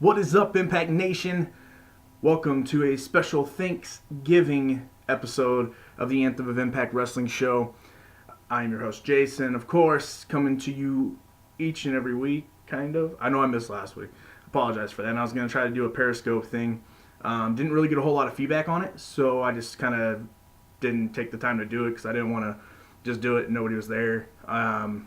What is up, Impact Nation? Welcome to a special Thanksgiving episode of the Anthem of Impact Wrestling Show. I'm your host, Jason, of course, coming to you each and every week, kind of. I know I missed last week. Apologize for that. And I was going to try to do a Periscope thing. Didn't really get a whole lot of feedback on it, so I just kind of didn't take the time to do it because I didn't want to just do it and nobody was there. But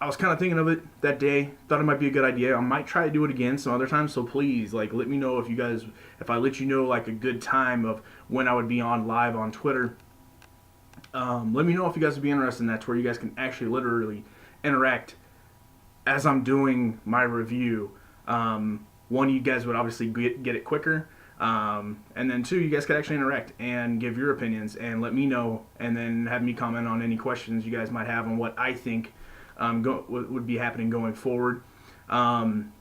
I was kind of thinking of it that day. Thought it might be a good idea. I might try to do it again some other time. So please, let me know if I let you know a good time of when I would be on live on Twitter. Let me know if you guys would be interested in that, to where you guys can actually literally interact as I'm doing my review. One, you guys would obviously get it quicker. And then two, you guys could actually interact and give your opinions and let me know, and then have me comment on any questions you guys might have on what I think would be happening going forward. But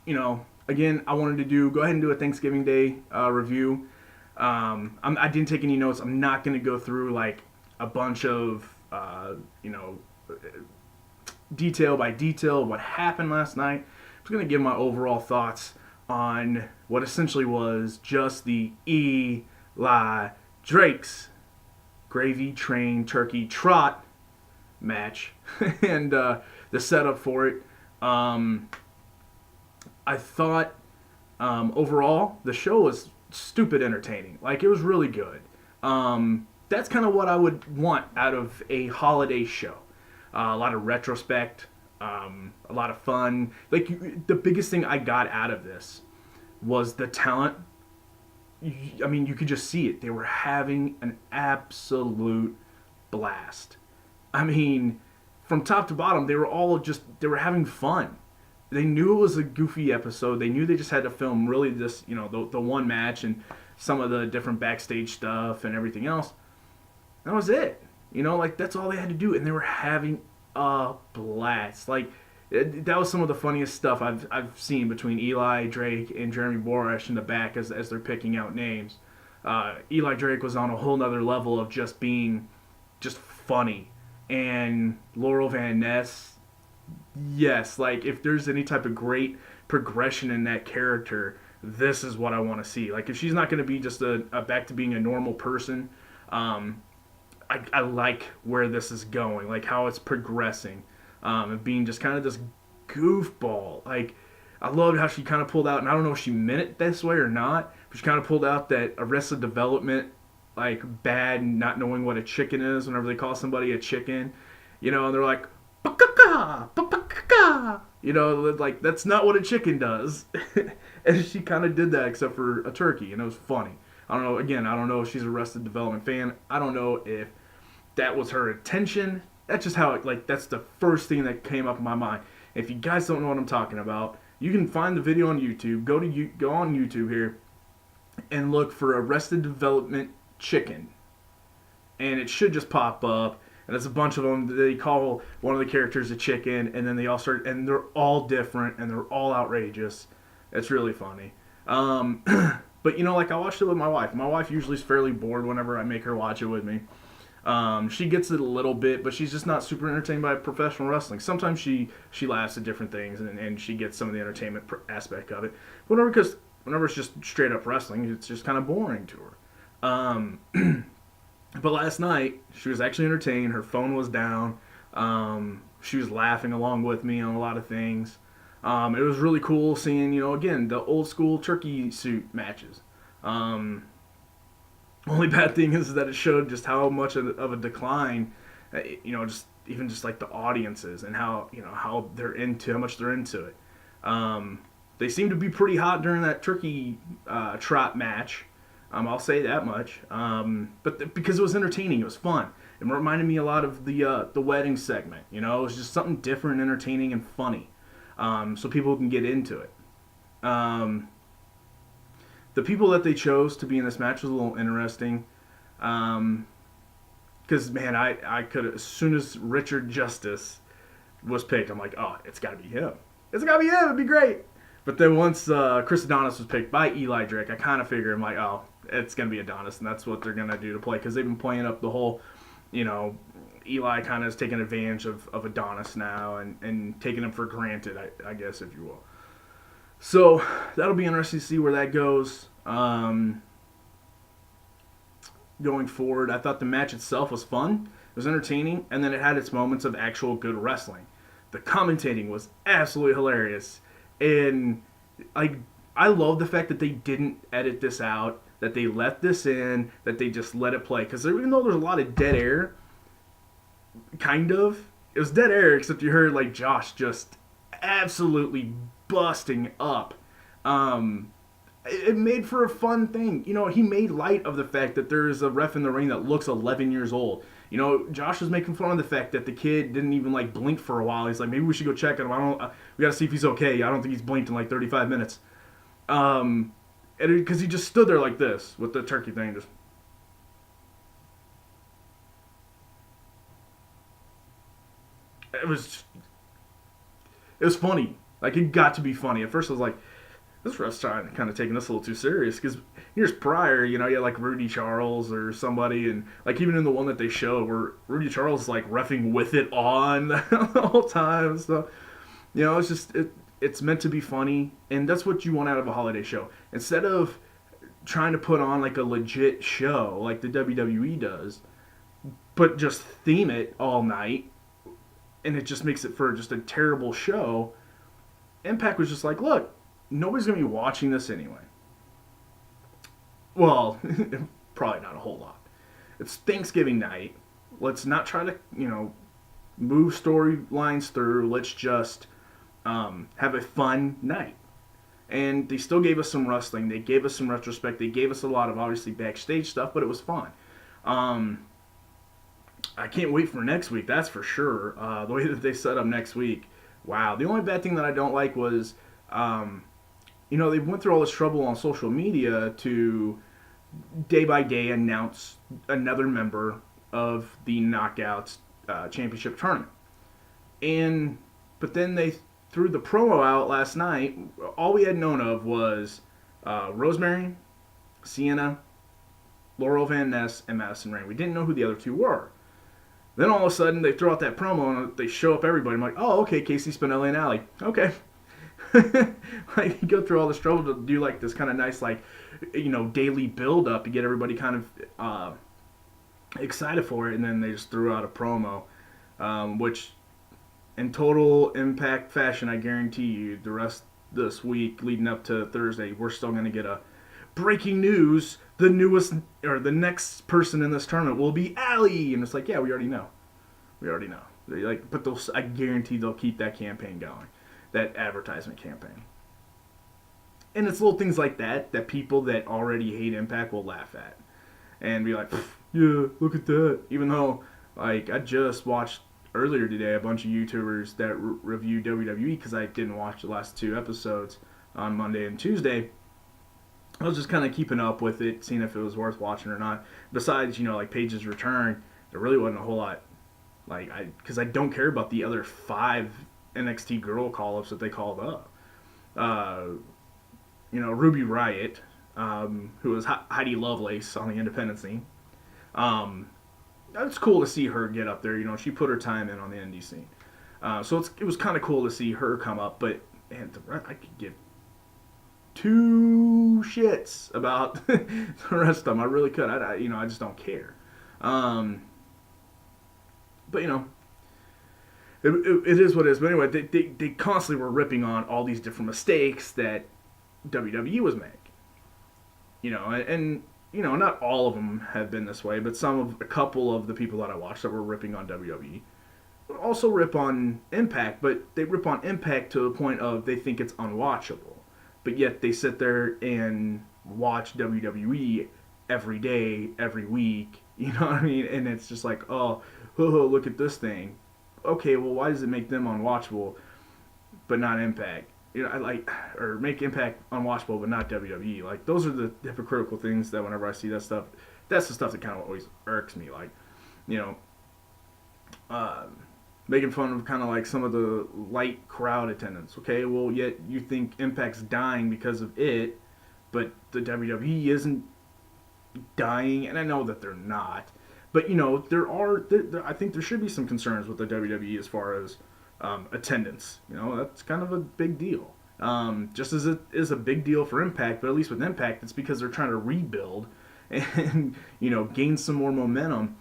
again, I wanted to go ahead and do a Thanksgiving Day review. I didn't take any notes. I'm not going to go through a bunch of detail by detail of what happened last night. I'm just going to give my overall thoughts on what essentially was just the Eli Drake's Gravy Train Turkey Trot match and the setup for it. I thought overall the show was stupid entertaining. It was really good. That's kind of what I would want out of a holiday show. A lot of retrospect, a lot of fun. The biggest thing I got out of this was the talent. You could just see it. They were having an absolute blast. From top to bottom, they were having fun. They knew it was a goofy episode. They knew they just had to film really this, the one match and some of the different backstage stuff and everything else. That was it. That's all they had to do, and they were having a blast. That was some of the funniest stuff I've seen between Eli Drake and Jeremy Borash in the back as they're picking out names. Eli Drake was on a whole nother level of just being just funny. And Laurel Van Ness, yes, if there's any type of great progression in that character, this is what I want to see. If she's not going to be just a back to being a normal person, I like where this is going, how it's progressing, and being just kind of this goofball. I loved how she kind of pulled out, and I don't know if she meant it this way or not, but she kind of pulled out that Arrested Development, bad not knowing what a chicken is whenever they call somebody a chicken, and they're like, "Ba-ka-ka, ba-ka-ka." That's not what a chicken does. And she kind of did that except for a turkey, and it was funny. I don't know if she's a Arrested Development fan. I don't know if that was her intention. That's just how that's the first thing that came up in my mind. If you guys don't know what I'm talking about, you can find the video on YouTube. Go on YouTube here and look for Arrested Development chicken, and it should just pop up. And there's a bunch of them. They call one of the characters a chicken, and then they all start, and they're all different, and they're all outrageous. It's really funny. But I watched it with my wife. My wife usually is fairly bored whenever I make her watch it with me. She gets it a little bit, but she's just not super entertained by professional wrestling. Sometimes she laughs at different things, and she gets some of the entertainment aspect of it. Whenever it's just straight up wrestling, it's just kind of boring to her. But last night, she was actually entertained. Her phone was down. She was laughing along with me on a lot of things. It was really cool seeing, again, the old school turkey suit matches. Only bad thing is that it showed just how much of a decline, just the audiences and how much they're into it. They seemed to be pretty hot during that turkey trot match. I'll say that much. But because it was entertaining, it was fun. It reminded me a lot of the wedding segment. It was just something different, entertaining, and funny. So people can get into it. The people that they chose to be in this match was a little interesting. Because, man, I could, as soon as Richard Justice was picked, I'm like, oh, it's got to be him. It's got to be him. It'd be great. But then once Chris Adonis was picked by Eli Drake, I kind of figured, I'm like, oh, it's going to be Adonis, and that's what they're going to do to play. Because they've been playing up the whole, Eli kind of is taking advantage of Adonis now and taking him for granted, I guess, if you will. So that'll be interesting to see where that goes. Going forward, I thought the match itself was fun. It was entertaining, and then it had its moments of actual good wrestling. The commentating was absolutely hilarious, and I love the fact that they didn't edit this out, that they left this in, that they just let it play. Because even though there's a lot of dead air, kind of, it was dead air except you heard like Josh just absolutely busting up. It made for a fun thing. You know, he made light of the fact that there is a ref in the ring that looks 11 years old. You know, Josh was making fun of the fact that the kid didn't even like blink for a while. He's like, maybe we should go check on him. We got to see if he's okay. I don't think he's blinked in like 35 minutes. Because he just stood there like this with the turkey thing. Just it was funny. Like, it got to be funny. At first I was like, this ref's trying to kind of taking this a little too serious, because years prior, you know, you had like Rudy Charles or somebody, and like even in the one that they showed where Rudy Charles is like reffing with it on the whole time. So, you know, it's just it's meant to be funny, and that's what you want out of a holiday show. Instead of trying to put on like a legit show like the WWE does, but just theme it all night, and it just makes it for just a terrible show. Impact was just like, look, nobody's going to be watching this anyway. Well, probably not a whole lot. It's Thanksgiving night. Let's not try to, you know, move storylines through. Let's just have a fun night. And they still gave us some wrestling. They gave us some retrospect. They gave us a lot of, obviously, backstage stuff, but it was fun. I can't wait for next week, that's for sure. The way that they set up next week, wow. The only bad thing that I don't like was, you know, they went through all this trouble on social media to day by day announce another member of the Knockouts Championship tournament. But then they threw the promo out last night. All we had known of was Rosemary, Sienna, Laurel Van Ness, and Madison Rayne. We didn't know who the other two were. Then all of a sudden they throw out that promo and they show up everybody. I'm like, oh, okay, Casey Spinelli and Allie. Okay. Like, you go through all this trouble to do like this kind of nice, like, you know, daily build up to get everybody kind of excited for it, and then they just threw out a promo, which in total Impact fashion, I guarantee you the rest this week leading up to Thursday, we're still going to get a breaking news. The newest or the next person in this tournament will be Allie, and it's like, yeah, we already know. But I guarantee they'll keep that campaign going. That advertisement campaign. And it's little things like that people that already hate Impact will laugh at. And be like, yeah, look at that. Even though, like, I just watched earlier today a bunch of YouTubers that review WWE, because I didn't watch the last two episodes on Monday and Tuesday. I was just kind of keeping up with it, seeing if it was worth watching or not. Besides, you know, like Paige's return, there really wasn't a whole lot. Like, because I don't care about the other 5 NXT girl call-ups that they called up. You know, Ruby Riott, who was Heidi Lovelace on the independent scene. It's cool to see her get up there. You know, she put her time in on the indie scene. So it was kind of cool to see her come up. But, man, I could give 2 shits about the rest of them. I really could. I just don't care. But, you know, it is what it is. But anyway, they constantly were ripping on all these different mistakes that WWE was making. You know, and you know, not all of them have been this way, but a couple of the people that I watched that were ripping on WWE also rip on Impact, but they rip on Impact to the point of they think it's unwatchable. But yet they sit there and watch WWE every day, every week. You know what I mean? And it's just like, oh, look at this thing. Okay, well, why does it make them unwatchable, but not Impact? You know, or make Impact unwatchable, but not WWE. Like, those are the hypocritical things that whenever I see that stuff, that's the stuff that kind of always irks me. Like, you know, making fun of kind of like some of the light crowd attendance. Okay, well, yet you think Impact's dying because of it, but the WWE isn't dying, and I know that they're not. But I think there should be some concerns with the WWE as far as attendance. That's kind of a big deal. Just as it is a big deal for Impact, but at least with Impact, it's because they're trying to rebuild and gain some more momentum.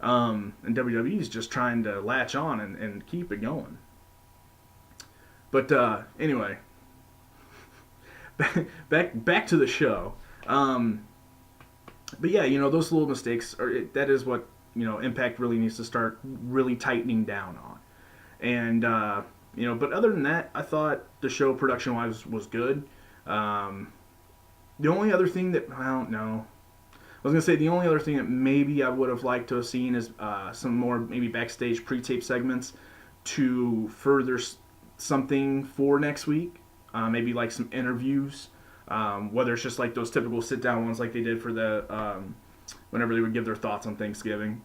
And WWE is just trying to latch on and keep it going. But anyway, back to the show. But yeah, those little mistakes that is what Impact really needs to start really tightening down on. And but other than that, I thought the show production wise was good. The only other thing that I don't know, I was gonna say the only other thing that maybe I would have liked to have seen is some more maybe backstage pre-tape segments to further something for next week. Maybe like some interviews. Whether it's just like those typical sit-down ones like they did for the whenever they would give their thoughts on Thanksgiving.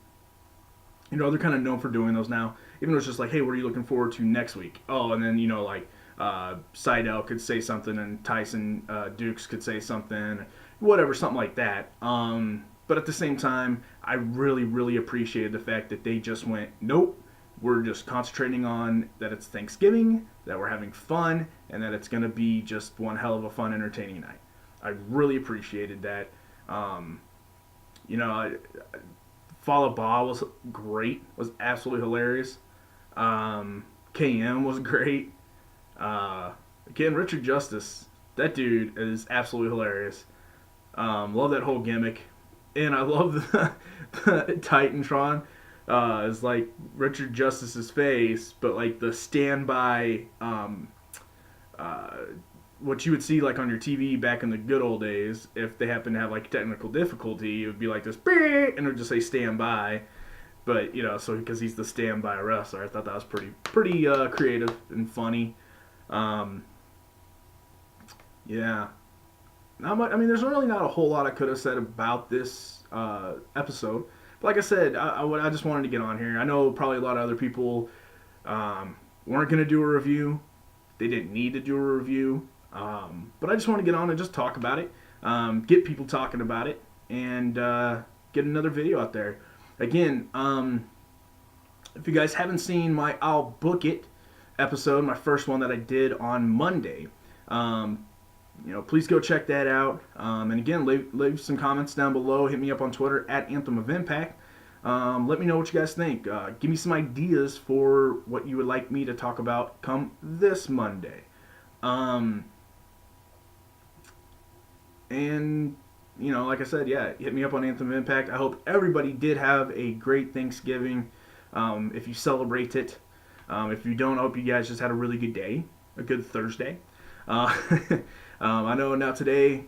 They're kind of known for doing those now. Even though it's just like, hey, what are you looking forward to next week? Oh, and then, Seidel could say something and Tyson Dukes could say something, whatever, something like that. But at the same time, I really, really appreciated the fact that they just went, nope, we're just concentrating on that it's Thanksgiving, that we're having fun, and that it's going to be just one hell of a fun, entertaining night. I really appreciated that. Fallah Bahh was great, was absolutely hilarious. KM was great. Again, Richard Justice, that dude is absolutely hilarious. Love that whole gimmick. And I love the Titantron. Is like Richard Justice's face, but like the standby, what you would see like on your TV back in the good old days. If they happen to have like technical difficulty, it would be like this, and it would just say standby. But so because he's the standby wrestler, I thought that was pretty creative and funny. Yeah. Not much, I mean, there's really not a whole lot I could have said about this episode. But like I said, I just wanted to get on here. I know probably a lot of other people weren't going to do a review. They didn't need to do a review. But I just want to get on and just talk about it. Get people talking about it. And get another video out there. Again, if you guys haven't seen my I'll Book It episode, my first one that I did on Monday, please go check that out. And again, leave some comments down below. Hit me up on Twitter at Anthem of Impact. Let me know what you guys think. Give me some ideas for what you would like me to talk about come this Monday. And, like I said, yeah, hit me up on Anthem of Impact. I hope everybody did have a great Thanksgiving. If you celebrate it. If you don't, I hope you guys just had a really good day, a good Thursday. I know now today, if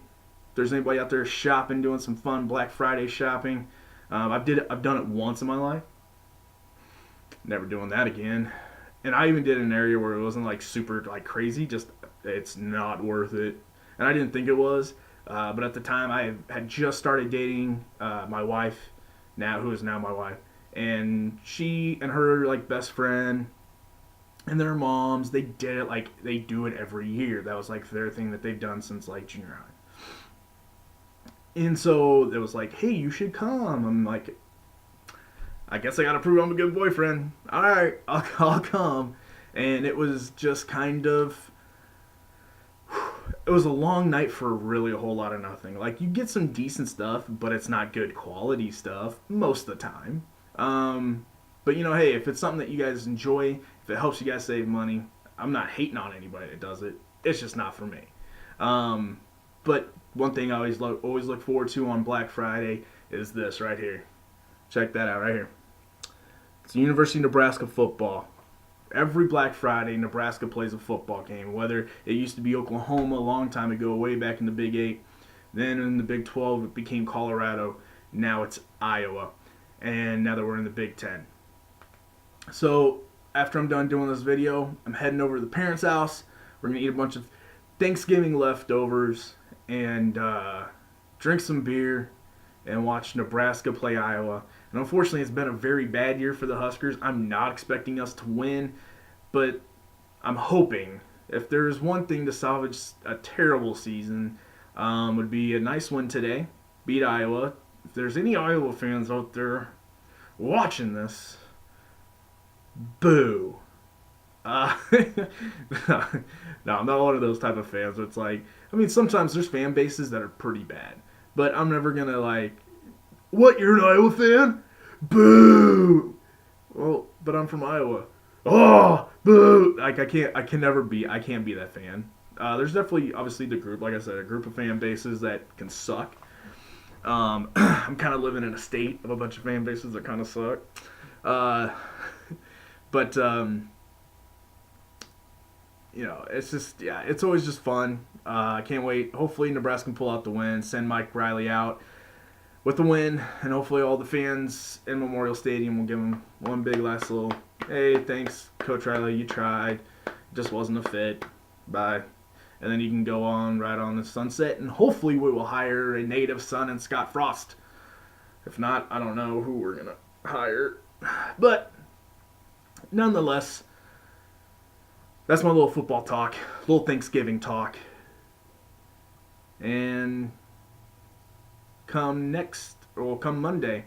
there's anybody out there shopping, doing some fun Black Friday shopping. I've done it once in my life. Never doing that again. And I even did it in an area where it wasn't like super like crazy. Just it's not worth it. And I didn't think it was. But at the time, I had just started dating my wife, who is now my wife, and she and her like best friend and their moms, they did it like they do it every year. That was like their thing that they've done since like junior high. And so it was like, hey, you should come. I'm like, I guess I gotta prove I'm a good boyfriend. All right, I'll come. And it was just kind of, it was a long night for really a whole lot of nothing. Like, you get some decent stuff, but it's not good quality stuff most of the time. But hey, if it's something that you guys enjoy, if it helps you guys save money, I'm not hating on anybody that does it. It's just not for me. But one thing I always look forward to on Black Friday is this right here. Check that out right here. It's University of Nebraska football. Every Black Friday, Nebraska plays a football game. Whether it used to be Oklahoma a long time ago, way back in the Big 8. Then in the Big 12, it became Colorado. Now it's Iowa. And now that we're in the Big 10. So after I'm done doing this video, I'm heading over to the parents' house. We're going to eat a bunch of Thanksgiving leftovers and drink some beer and watch Nebraska play Iowa. And unfortunately, it's been a very bad year for the Huskers. I'm not expecting us to win, but I'm hoping if there's one thing to salvage a terrible season, would be a nice win today, beat Iowa. If there's any Iowa fans out there, watching this, boo. Uh, no, I'm not one of those type of fans. It's like, I mean, sometimes there's fan bases that are pretty bad, but I'm never gonna like, what? You're an Iowa fan? Boo! Well, but I'm from Iowa. Oh, boo! Like I can't be that fan. There's definitely, obviously, the group, like I said, a group of fan bases that can suck. I'm kind of living in a state of a bunch of fan bases that kind of suck. Uh, but it's just, yeah, it's always just fun. I can't wait. Hopefully, Nebraska can pull out the win, send Mike Riley out with the win, and hopefully all the fans in Memorial Stadium will give him one big last little, hey, thanks, Coach Riley, you tried. It just wasn't a fit. Bye. And then you can go on right on the sunset, and hopefully we will hire a native son in Scott Frost. If not, I don't know who we're going to hire. But nonetheless, that's my little football talk, little Thanksgiving talk. And come Monday,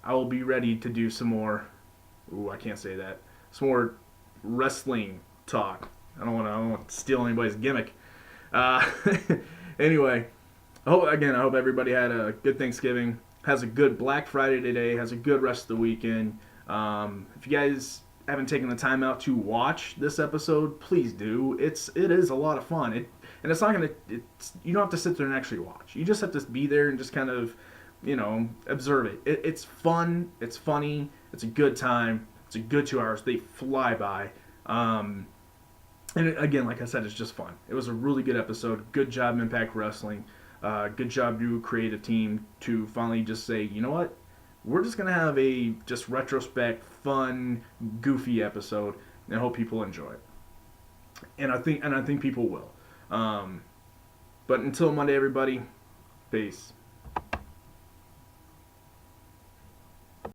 I will be ready to do some more. Ooh, I can't say that. Some more wrestling talk. I don't want to steal anybody's gimmick. Uh, anyway, I hope everybody had a good Thanksgiving. Has a good Black Friday today. Has a good rest of the weekend. If you guys haven't taken the time out to watch this episode, please do. It is a lot of fun. And it's not gonna. You don't have to sit there and actually watch. You just have to be there and just kind of, observe it. It's fun. It's funny. It's a good time. It's a good 2 hours. They fly by. And again, like I said, it's just fun. It was a really good episode. Good job, Impact Wrestling. Good job, you creative team, to finally just say, you know what? We're just gonna have a just retrospect, fun, goofy episode, and I hope people enjoy it. And I think people will. But until Monday, everybody, peace.